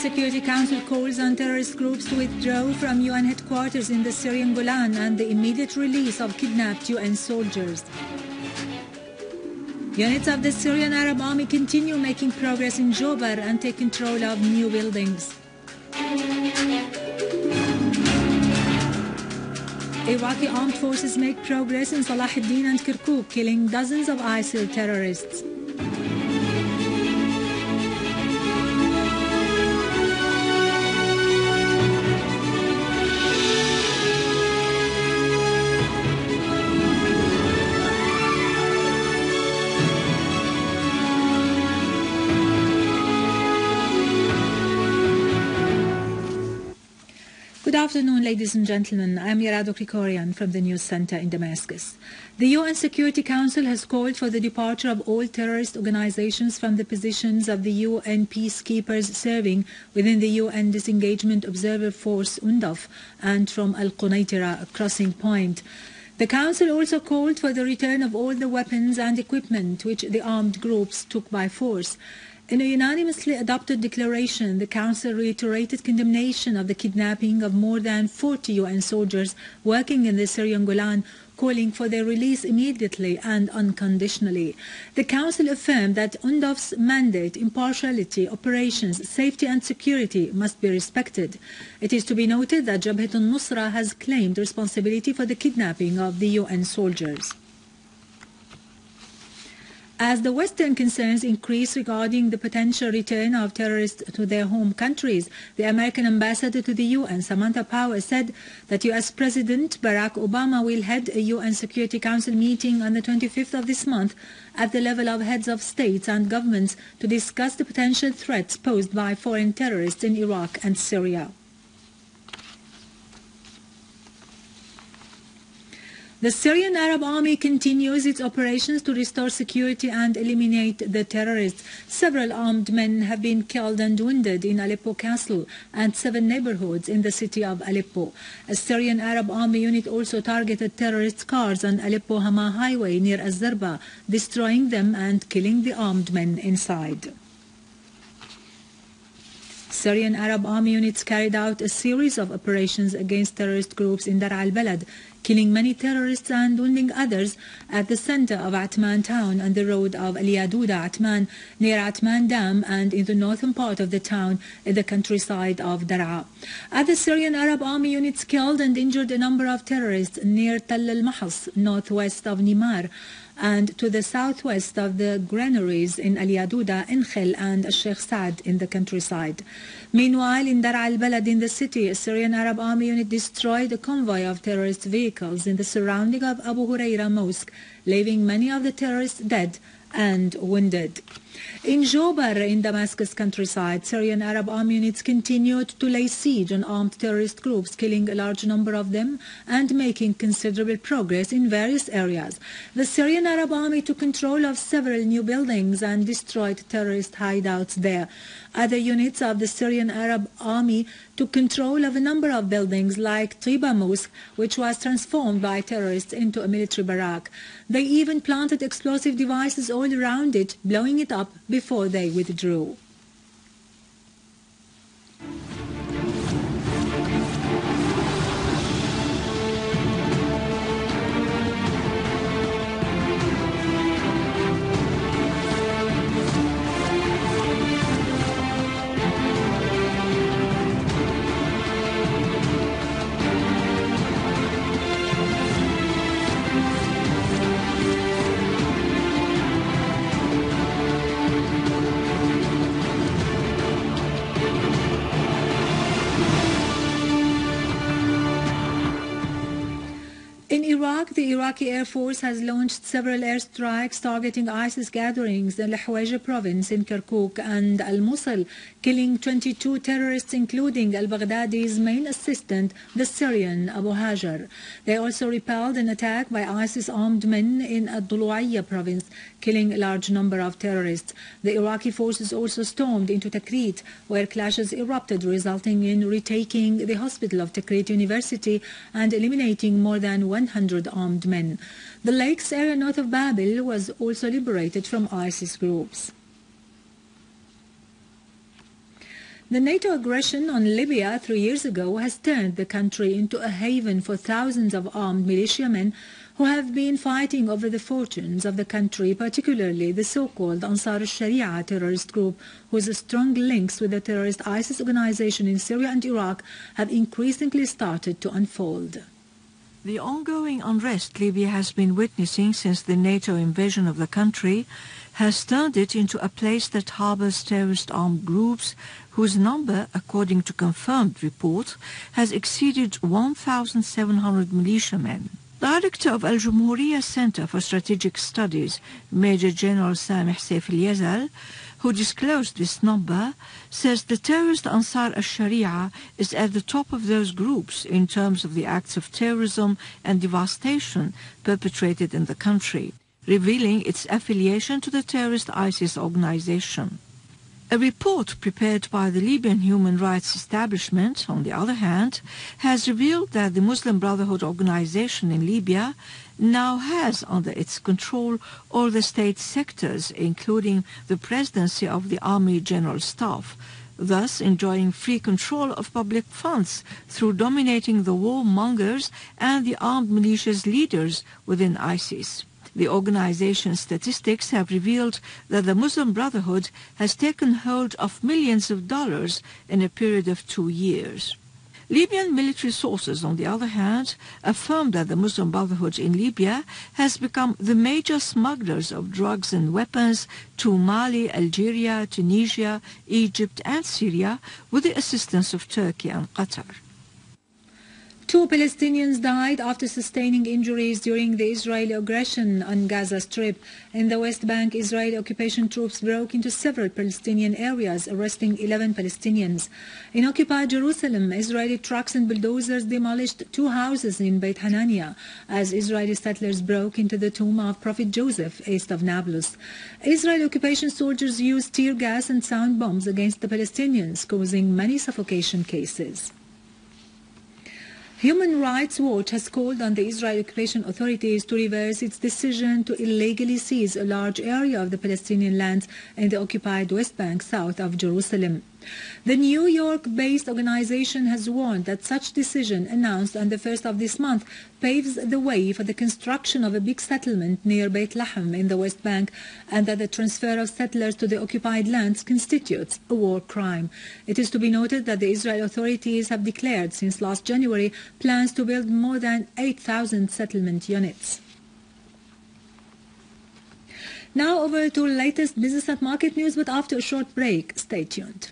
Security Council calls on terrorist groups to withdraw from UN headquarters in the Syrian Golan and the immediate release of kidnapped UN soldiers. Units of the Syrian Arab Army continue making progress in Jobar and take control of new buildings. Iraqi armed forces make progress in Salah ad-Din and Kirkuk, killing dozens of ISIL terrorists. Good afternoon, ladies and gentlemen. I am Yarado Krikorian from the News Center in Damascus. The UN Security Council has called for the departure of all terrorist organizations from the positions of the UN peacekeepers serving within the UN Disengagement Observer Force UNDOF and from Al-Qunaitira crossing point. The Council also called for the return of all the weapons and equipment which the armed groups took by force. In a unanimously adopted declaration, the Council reiterated condemnation of the kidnapping of more than 40 UN soldiers working in the Syrian Golan, calling for their release immediately and unconditionally. The Council affirmed that UNDOF's mandate, impartiality, operations, safety and security must be respected. It is to be noted that Jabhat al-Nusra has claimed responsibility for the kidnapping of the UN soldiers. As the Western concerns increase regarding the potential return of terrorists to their home countries, the American ambassador to the UN, Samantha Power, said that U.S. President Barack Obama will head a UN Security Council meeting on the 25th of this month at the level of heads of states and governments to discuss the potential threats posed by foreign terrorists in Iraq and Syria. The Syrian Arab Army continues its operations to restore security and eliminate the terrorists. Several armed men have been killed and wounded in Aleppo Castle and 7 neighborhoods in the city of Aleppo. A Syrian Arab Army unit also targeted terrorist cars on Aleppo-Hama highway near Az-Zarba, destroying them and killing the armed men inside. Syrian Arab Army units carried out a series of operations against terrorist groups in Dar al-Balad, killing many terrorists and wounding others at the center of Atman town on the road of Al-Yaduda Atman, near Atman Dam, and in the northern part of the town in the countryside of Daraa. Other Syrian Arab Army units killed and injured a number of terrorists near Tal al-Mahas, northwest of Nimar, and to the southwest of the granaries in Al-Yaduda, Inkhel and Sheikh Saad in the countryside. Meanwhile, in Dar al-Balad in the city, a Syrian Arab Army unit destroyed a convoy of terrorist vehicles in the surrounding of Abu Huraira Mosque, leaving many of the terrorists dead and wounded. In Jobar, in Damascus countryside, Syrian Arab Army units continued to lay siege on armed terrorist groups, killing a large number of them and making considerable progress in various areas. The Syrian Arab Army took control of several new buildings and destroyed terrorist hideouts there. Other units of the Syrian Arab Army took control of a number of buildings like Tiba Mosque, which was transformed by terrorists into a military barrack. They even planted explosive devices all around it, blowing it up before they withdrew. In Iraq, the Iraqi Air Force has launched several airstrikes targeting ISIS gatherings in Al-Hajar province in Kirkuk and Al-Mosul, killing 22 terrorists, including al-Baghdadi's main assistant, the Syrian Abu Hajar. They also repelled an attack by ISIS armed men in Al-Dulu'ayya province, killing a large number of terrorists. The Iraqi forces also stormed into Tikrit, where clashes erupted, resulting in retaking the hospital of Tikrit University and eliminating more than 100 armed men. The lakes area north of Babil was also liberated from ISIS groups. The NATO aggression on Libya 3 years ago has turned the country into a haven for thousands of armed militiamen who have been fighting over the fortunes of the country, particularly the so-called Ansar al-Sharia terrorist group, whose strong links with the terrorist ISIS organization in Syria and Iraq have increasingly started to unfold. The ongoing unrest Libya has been witnessing since the NATO invasion of the country has turned it into a place that harbors terrorist armed groups whose number, according to confirmed reports, has exceeded 1,700 militiamen. Director of Al-Jumhuriyah Center for Strategic Studies, Major General Samih Saif al-Yazal, who disclosed this number, says the terrorist Ansar al-Sharia is at the top of those groups in terms of the acts of terrorism and devastation perpetrated in the country, revealing its affiliation to the terrorist ISIS organization. A report prepared by the Libyan human rights establishment, on the other hand, has revealed that the Muslim Brotherhood organization in Libya now has under its control all the state sectors, including the presidency of the Army General Staff, thus enjoying free control of public funds through dominating the warmongers and the armed militias leaders within ISIS. The organization's statistics have revealed that the Muslim Brotherhood has taken hold of millions of dollars in a period of 2 years. Libyan military sources, on the other hand, affirm that the Muslim Brotherhood in Libya has become the major smugglers of drugs and weapons to Mali, Algeria, Tunisia, Egypt and Syria with the assistance of Turkey and Qatar. 2 Palestinians died after sustaining injuries during the Israeli aggression on Gaza Strip. In the West Bank, Israeli occupation troops broke into several Palestinian areas, arresting 11 Palestinians. In occupied Jerusalem, Israeli trucks and bulldozers demolished 2 houses in Beit Hanania as Israeli settlers broke into the tomb of Prophet Joseph east of Nablus. Israeli occupation soldiers used tear gas and sound bombs against the Palestinians, causing many suffocation cases. Human Rights Watch has called on the Israeli occupation authorities to reverse its decision to illegally seize a large area of the Palestinian lands in the occupied West Bank south of Jerusalem. The New York-based organization has warned that such decision, announced on the 1st of this month, paves the way for the construction of a big settlement near Beit Lahem in the West Bank, and that the transfer of settlers to the occupied lands constitutes a war crime. It is to be noted that the Israeli authorities have declared since last January plans to build more than 8,000 settlement units. Now over to latest business and market news, but after a short break, stay tuned.